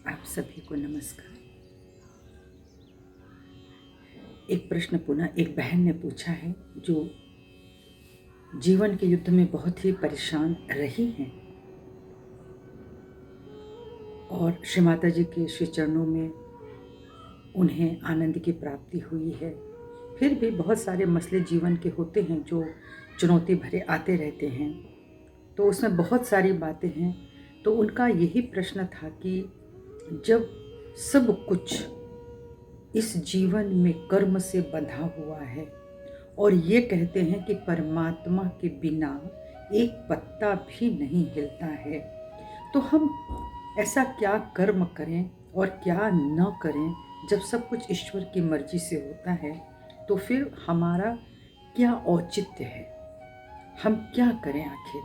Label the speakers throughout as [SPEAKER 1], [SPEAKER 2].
[SPEAKER 1] आप सभी को नमस्कार। एक प्रश्न पुनः एक बहन ने पूछा है जो जीवन के युद्ध में बहुत ही परेशान रही हैं और श्री माता जी के श्री चरणों में उन्हें आनंद की प्राप्ति हुई है। फिर भी बहुत सारे मसले जीवन के होते हैं जो चुनौती भरे आते रहते हैं, तो उसमें बहुत सारी बातें हैं। तो उनका यही प्रश्न था कि जब सब कुछ इस जीवन में कर्म से बंधा हुआ है और ये कहते हैं कि परमात्मा के बिना एक पत्ता भी नहीं हिलता है, तो हम ऐसा क्या कर्म करें और क्या न करें जब सब कुछ ईश्वर की मर्जी से होता है। तो फिर हमारा क्या औचित्य है, हम क्या करें आखिर।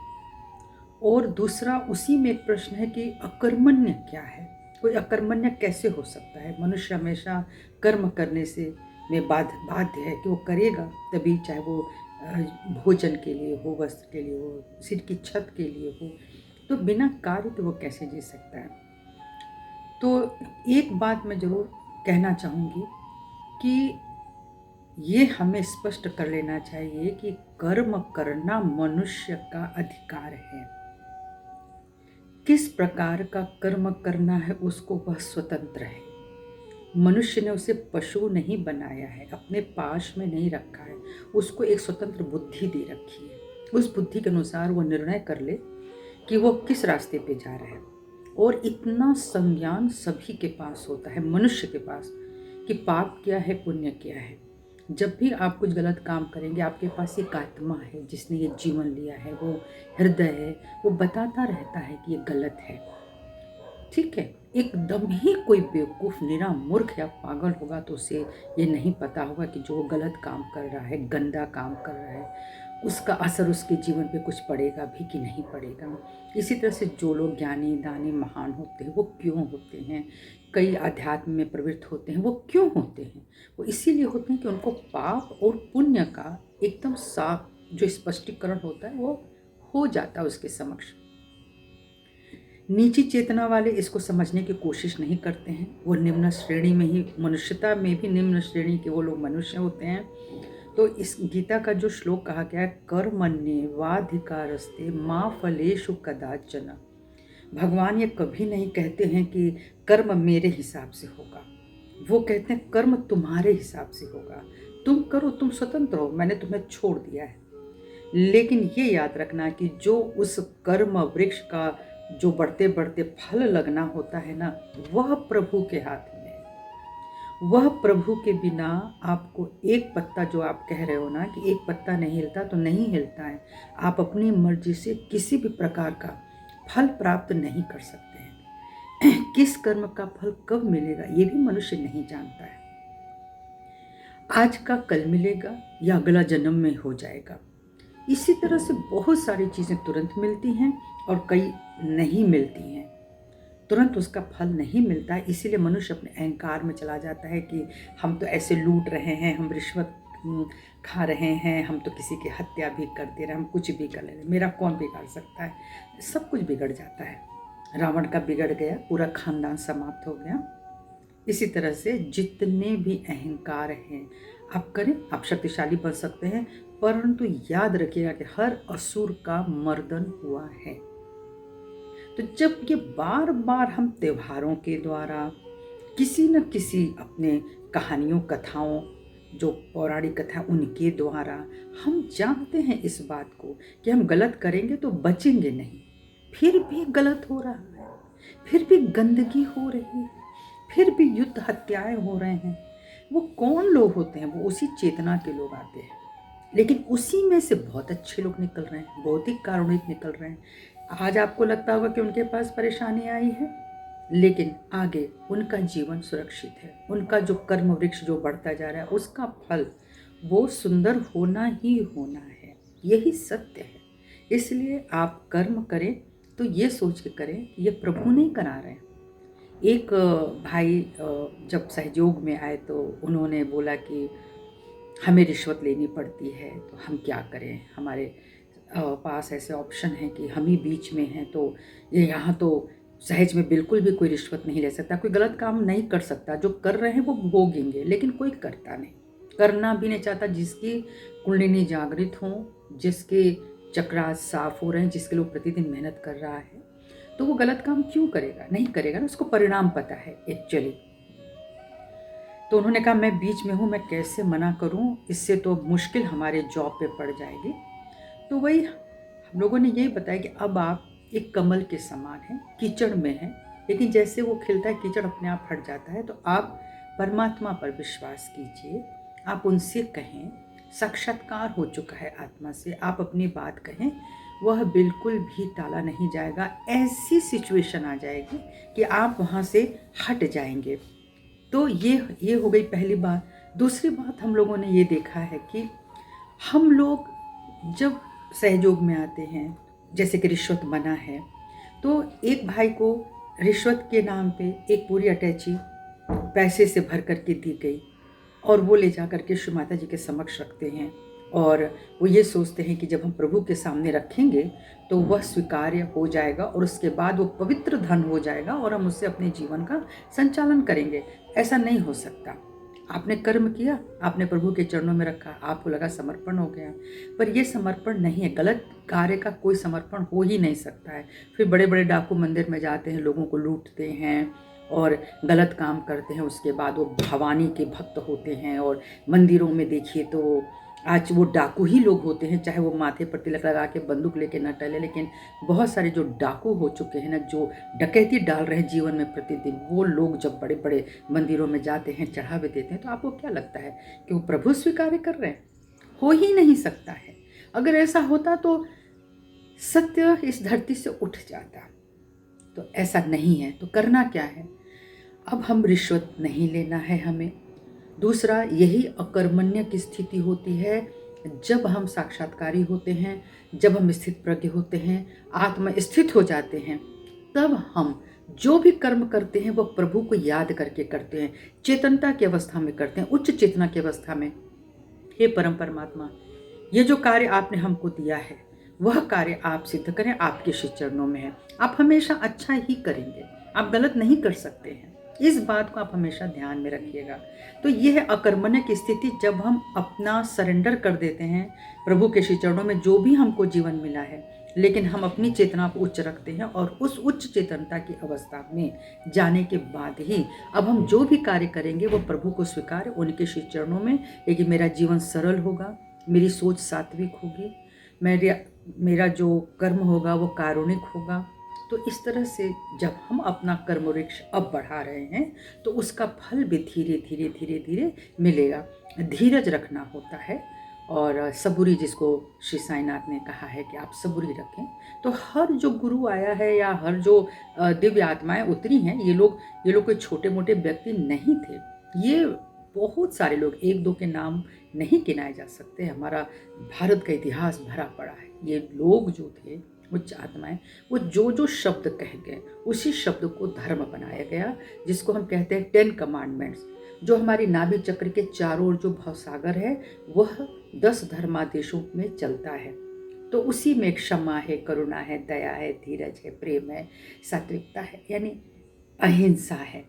[SPEAKER 1] और दूसरा उसी में एक प्रश्न है कि अकर्मण्य क्या है, कोई अकर्मण्य कैसे हो सकता है। मनुष्य हमेशा कर्म करने से में बाध्य है कि वो करेगा तभी, चाहे वो भोजन के लिए हो, वस्त्र के लिए हो, सिर की छत के लिए हो, तो बिना कार्य तो वो कैसे जी सकता है। तो एक बात मैं ज़रूर कहना चाहूँगी कि ये हमें स्पष्ट कर लेना चाहिए कि कर्म करना मनुष्य का अधिकार है। किस प्रकार का कर्म करना है उसको वह स्वतंत्र है। मनुष्य ने उसे पशु नहीं बनाया है, अपने पास में नहीं रखा है, उसको एक स्वतंत्र बुद्धि दे रखी है। उस बुद्धि के अनुसार वो निर्णय कर ले कि वो किस रास्ते पे जा रहा है। और इतना संज्ञान सभी के पास होता है, मनुष्य के पास, कि पाप क्या है पुण्य क्या है। जब भी आप कुछ गलत काम करेंगे, आपके पास एक आत्मा है जिसने ये जीवन लिया है, वो हृदय है, वो बताता रहता है कि ये गलत है। ठीक है, एकदम ही कोई बेवकूफ़ निरा मूर्ख या पागल होगा तो उसे ये नहीं पता होगा कि जो गलत काम कर रहा है, गंदा काम कर रहा है, उसका असर उसके जीवन पे कुछ पड़ेगा भी कि नहीं पड़ेगा। इसी तरह से जो लोग ज्ञानी दानी महान होते हैं वो क्यों होते हैं, कई अध्यात्म में प्रवृत्त होते हैं, वो क्यों होते हैं। वो इसीलिए होते हैं कि उनको पाप और पुण्य का एकदम साफ जो स्पष्टीकरण होता है वो हो जाता है उसके समक्ष। नीची चेतना वाले इसको समझने की कोशिश नहीं करते हैं, वो निम्न श्रेणी में ही, मनुष्यता में भी निम्न श्रेणी के वो लोग मनुष्य होते हैं। तो इस गीता का जो श्लोक कहा गया है, कर्मण्येवाधिकारस्ते मा फलेषु कदाचन, भगवान ये कभी नहीं कहते हैं कि कर्म मेरे हिसाब से होगा। वो कहते हैं कर्म तुम्हारे हिसाब से होगा, तुम करो, तुम स्वतंत्र हो, मैंने तुम्हें छोड़ दिया है। लेकिन ये याद रखना कि जो उस कर्म वृक्ष का जो बढ़ते बढ़ते फल लगना होता है ना, वह प्रभु के हाथ में है। वह प्रभु के बिना आपको एक पत्ता, जो आप कह रहे हो ना कि एक पत्ता नहीं हिलता, तो नहीं हिलता है। आप अपनी मर्जी से किसी भी प्रकार का फल प्राप्त नहीं कर सकते हैं। किस कर्म का फल कब मिलेगा ये भी मनुष्य नहीं जानता है। आज का कल मिलेगा या अगला जन्म में हो जाएगा। इसी तरह से बहुत सारी चीज़ें तुरंत मिलती हैं और कई नहीं मिलती हैं, तुरंत उसका फल नहीं मिलता है। इसीलिए मनुष्य अपने अहंकार में चला जाता है कि हम तो ऐसे लूट रहे हैं, हम रिश्वत खा रहे हैं, हम तो किसी की हत्या भी कर दे रहे हैं, हम कुछ भी कर ले रहे हैं, मेरा कौन बिगाड़ सकता है। सब कुछ बिगड़ जाता है। रावण का बिगड़ गया, पूरा खानदान समाप्त हो गया। इसी तरह से जितने भी अहंकार हैं आप करें, आप शक्तिशाली बन सकते हैं, परंतु याद रखिएगा कि हर असुर का मर्दन हुआ है। तो जब ये बार बार हम त्योहारों के द्वारा, किसी न किसी अपने कहानियों कथाओं, जो पौराणिक कथा उनके द्वारा हम जानते हैं इस बात को कि हम गलत करेंगे तो बचेंगे नहीं, फिर भी गलत हो रहा है, फिर भी गंदगी हो रही है, फिर भी युद्ध हत्याएं हो रहे हैं। वो कौन लोग होते हैं, वो उसी चेतना के लोग आते हैं। लेकिन उसी में से बहुत अच्छे लोग निकल रहे हैं, बहुत ही कारुणिक निकल रहे हैं। आज आपको लगता होगा कि उनके पास परेशानी आई है, लेकिन आगे उनका जीवन सुरक्षित है। उनका जो कर्म वृक्ष जो बढ़ता जा रहा है, उसका फल वो सुंदर होना ही होना है। यही सत्य है। इसलिए आप कर्म करें तो ये सोच के करें कि ये प्रभु नहीं करा रहे हैं। एक भाई जब सहयोग में आए तो उन्होंने बोला कि हमें रिश्वत लेनी पड़ती है, तो हम क्या करें, हमारे पास ऐसे ऑप्शन हैं कि हम ही बीच में हैं, तो ये यहाँ तो सहज में बिल्कुल भी कोई रिश्वत नहीं ले सकता, कोई गलत काम नहीं कर सकता। जो कर रहे हैं वो भोगेंगे, लेकिन कोई करता नहीं, करना भी नहीं चाहता। जिसकी कुंडलिनी जागृत हो, जिसके चक्रास साफ हो रहे हैं, जिसके लोग प्रतिदिन मेहनत कर रहा है, तो वो गलत काम क्यों करेगा? नहीं करेगा ना, उसको परिणाम पता है एक्चुअली। तो उन्होंने कहा मैं बीच में हूँ, मैं कैसे मना करूँ, इससे तो मुश्किल हमारे जॉब पे पड़ जाएगी। तो वही हम लोगों ने यही बताया कि अब आप एक कमल के समान हैं, कीचड़ में हैं, लेकिन जैसे वो खिलता है कीचड़ अपने आप हट जाता है। तो आप परमात्मा पर विश्वास कीजिए, आप उनसे कहें, साक्षात्कार हो चुका है आत्मा से, आप अपनी बात कहें, वह बिल्कुल भी टाला नहीं जाएगा। ऐसी सिचुएशन आ जाएगी कि आप वहाँ से हट जाएंगे। तो ये हो गई पहली बात। दूसरी बात हम लोगों ने ये देखा है कि हम लोग जब सहयोग में आते हैं, जैसे कि रिश्वत मना है, तो एक भाई को रिश्वत के नाम पे एक पूरी अटैची पैसे से भर करके दी गई और वो ले जा करके श्री माता जी के समक्ष रखते हैं, और वो ये सोचते हैं कि जब हम प्रभु के सामने रखेंगे तो वह स्वीकार्य हो जाएगा और उसके बाद वो पवित्र धन हो जाएगा और हम उससे अपने जीवन का संचालन करेंगे। ऐसा नहीं हो सकता। आपने कर्म किया, आपने प्रभु के चरणों में रखा, आपको लगा समर्पण हो गया, पर यह समर्पण नहीं है। गलत कार्य का कोई समर्पण हो ही नहीं सकता है। फिर बड़े बड़े डाकू मंदिर में जाते हैं, लोगों को लूटते हैं और गलत काम करते हैं, उसके बाद वो भवानी के भक्त होते हैं। और मंदिरों में देखिए तो आज वो डाकू ही लोग होते हैं, चाहे वो माथे पर तिलक लगा के बंदूक लेके न टहले, लेकिन बहुत सारे जो डाकू हो चुके हैं ना, जो डकैती डाल रहे हैं जीवन में प्रतिदिन, वो लोग जब बड़े बड़े मंदिरों में जाते हैं, चढ़ावे देते हैं, तो आपको क्या लगता है कि वो प्रभु स्वीकार कर रहे हैं? हो ही नहीं सकता है। अगर ऐसा होता तो सत्य इस धरती से उठ जाता, तो ऐसा नहीं है। तो करना क्या है? अब हम रिश्वत नहीं लेना है हमें। दूसरा, यही अकर्मण्य की स्थिति होती है जब हम साक्षात्कारी होते हैं, जब हम स्थित प्रज्ञ होते हैं, आत्मा स्थित हो जाते हैं, तब हम जो भी कर्म करते हैं वो प्रभु को याद करके करते हैं, चेतनता की अवस्था में करते हैं, उच्च चेतना की अवस्था में। हे परम परमात्मा, ये जो कार्य आपने हमको दिया है वह कार्य आप सिद्ध करें, आपके श्री चरणों में है। आप हमेशा अच्छा ही करेंगे, आप गलत नहीं कर सकते हैं। इस बात को आप हमेशा ध्यान में रखिएगा। तो यह है अकर्मण्य की स्थिति, जब हम अपना सरेंडर कर देते हैं प्रभु के श्री चरणों में। जो भी हमको जीवन मिला है, लेकिन हम अपनी चेतना को उच्च रखते हैं, और उस उच्च चेतनता की अवस्था में जाने के बाद ही अब हम जो भी कार्य करेंगे वो प्रभु को स्वीकार उनके श्री चरणों में, लेकिन मेरा जीवन सरल होगा, मेरी सोच सात्विक होगी, मेरा जो कर्म होगा वो कारुणिक होगा। तो इस तरह से जब हम अपना कर्म वृक्ष अब बढ़ा रहे हैं, तो उसका फल भी धीरे धीरे धीरे धीरे मिलेगा। धीरज रखना होता है, और सबूरी, जिसको श्री साईनाथ ने कहा है कि आप सबूरी रखें। तो हर जो गुरु आया है या हर जो दिव्य आत्माएं उतरी हैं, ये लोग कोई छोटे मोटे व्यक्ति नहीं थे। ये बहुत सारे लोग, एक दो के नाम नहीं गिनाए जा सकते। हमारा भारत का इतिहास भरा पड़ा है। ये लोग जो थे, उच्च आत्माएं, वो जो शब्द कह गए उसी शब्द को धर्म बनाया गया, जिसको हम कहते हैं 10 कमांडमेंट्स। जो हमारी नाभि चक्र के चारों ओर जो भवसागर है, वह 10 धर्मादेशों में चलता है। तो उसी में क्षमा है, करुणा है, दया है, धीरज है, प्रेम है, सात्विकता है, यानी अहिंसा है।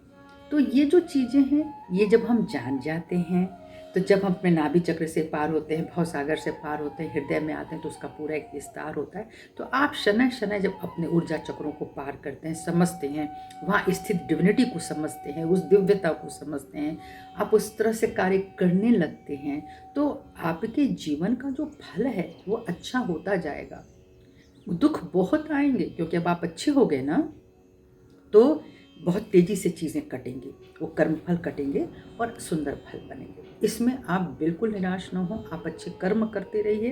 [SPEAKER 1] तो ये जो चीज़ें हैं, ये जब हम जान जाते हैं, तो जब हम अपने नाभि चक्र से पार होते हैं, भवसागर से पार होते हैं, हृदय में आते हैं, तो उसका पूरा एक विस्तार होता है। तो आप शनय शनय जब अपने ऊर्जा चक्रों को पार करते हैं, समझते हैं, वहाँ स्थित डिविनिटी को समझते हैं, उस दिव्यता को समझते हैं, आप उस तरह से कार्य करने लगते हैं, तो आपके जीवन का जो फल है वो अच्छा होता जाएगा। दुख बहुत आएंगे, क्योंकि अब आप अच्छे हो गए ना, तो बहुत तेज़ी से चीज़ें कटेंगी, वो कर्मफल कटेंगे और सुंदर फल बनेंगे। इसमें आप बिल्कुल निराश न हो, आप अच्छे कर्म करते रहिए,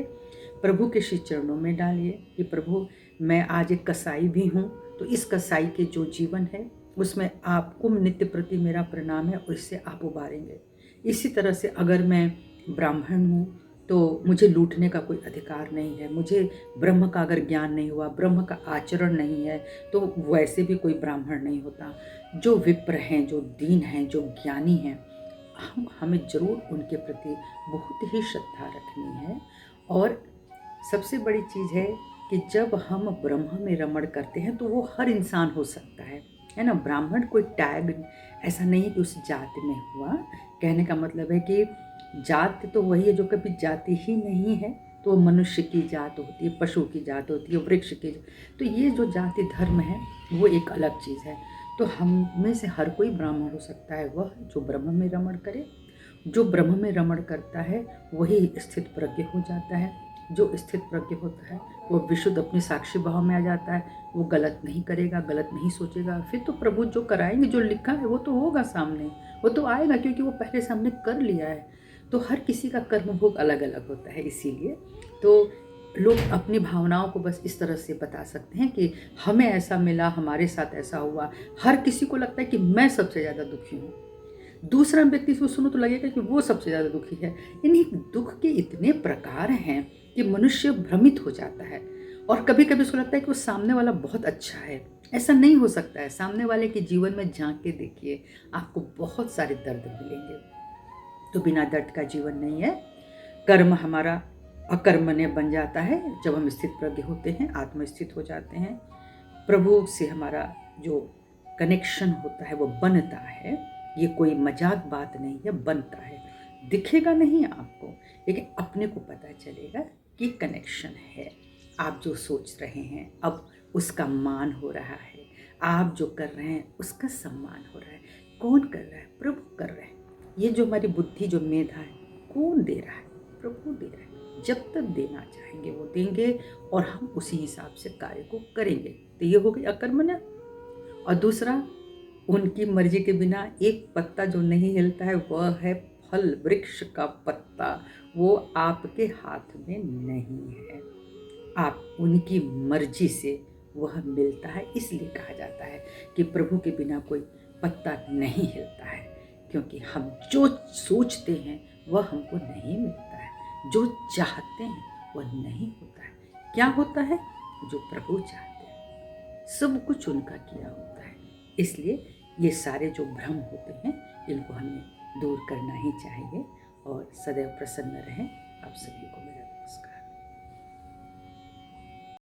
[SPEAKER 1] प्रभु के श्री चरणों में डालिए कि प्रभु, मैं आज एक कसाई भी हूँ, तो इस कसाई के जो जीवन है उसमें आपको नित्य प्रति मेरा प्रणाम है, और इससे आप उबारेंगे। इसी तरह से अगर मैं ब्राह्मण हूँ तो मुझे लूटने का कोई अधिकार नहीं है। मुझे ब्रह्म का अगर ज्ञान नहीं हुआ, ब्रह्म का आचरण नहीं है, तो वैसे भी कोई ब्राह्मण नहीं होता। जो विप्र हैं, जो दीन हैं, जो ज्ञानी हैं, हमें जरूर उनके प्रति बहुत ही श्रद्धा रखनी है। और सबसे बड़ी चीज़ है कि जब हम ब्रह्म में रमण करते हैं तो वो हर इंसान हो सकता है ना। ब्राह्मण कोई टैग ऐसा नहीं है कि उस जाति में हुआ। कहने का मतलब है कि जाति तो वही है जो कभी जाति ही नहीं है, तो वो मनुष्य की जात होती है, पशु की जात होती है, वृक्ष की। तो ये जो जाति धर्म है वो एक अलग चीज़ है। तो हम में से हर कोई ब्राह्मण हो सकता है, वह जो ब्रह्म में रमण करे। जो ब्रह्म में रमण करता है वही स्थित प्रज्ञ हो जाता है। जो स्थित प्रज्ञ होता है वो विशुद्ध अपने साक्षी भाव में आ जाता है। वो गलत नहीं करेगा, गलत नहीं सोचेगा। फिर तो प्रभु जो कराएंगे, जो लिखा है वो तो होगा सामने, वो तो आएगा, क्योंकि वो पहले सामने कर लिया है। तो हर किसी का कर्म भोग अलग अलग होता है। इसीलिए तो लोग अपनी भावनाओं को बस इस तरह से बता सकते हैं कि हमें ऐसा मिला, हमारे साथ ऐसा हुआ। हर किसी को लगता है कि मैं सबसे ज़्यादा दुखी हूँ। दूसरा व्यक्ति को सुनो तो लगेगा कि वो सबसे ज़्यादा दुखी है। यानी दुख के इतने प्रकार हैं कि मनुष्य भ्रमित हो जाता है। और कभी कभी उसको लगता है कि वो सामने वाला बहुत अच्छा है। ऐसा नहीं हो सकता है। सामने वाले के जीवन में झांक के देखिए, आपको बहुत सारे दर्द मिलेंगे। तो बिना दर्द का जीवन नहीं है। कर्म हमारा अकर्मण्य बन जाता है जब हम स्थित प्रज्ञ होते हैं, आत्मस्थित हो जाते हैं। प्रभु से हमारा जो कनेक्शन होता है वो बनता है। ये कोई मजाक बात नहीं है, बनता है। दिखेगा नहीं आपको, लेकिन अपने को पता चलेगा कि कनेक्शन है। आप जो सोच रहे हैं अब उसका मान हो रहा है। आप जो कर रहे हैं उसका सम्मान हो रहा है। कौन कर रहा है? प्रभु कर रहे हैं। ये जो हमारी बुद्धि, जो मेधा है, कौन दे रहा है? प्रभु दे रहा है। जब तक देना चाहेंगे वो देंगे और हम उसी हिसाब से कार्य को करेंगे। तो ये हो गई अकर्मण्य। और दूसरा, उनकी मर्जी के बिना एक पत्ता जो नहीं हिलता है वह है फल वृक्ष का पत्ता। वो आपके हाथ में नहीं है। आप उनकी मर्जी से वह मिलता है। इसलिए कहा जाता है कि प्रभु के बिना कोई पत्ता नहीं हिलता है, क्योंकि हम जो सोचते हैं वह हमको नहीं मिलता है। जो चाहते हैं वह नहीं होता है। क्या होता है? जो प्रभु चाहते हैं। सब कुछ उनका किया होता है। इसलिए ये सारे जो भ्रम होते हैं इनको हमें दूर करना ही चाहिए और सदैव प्रसन्न रहें। आप सभी को मेरा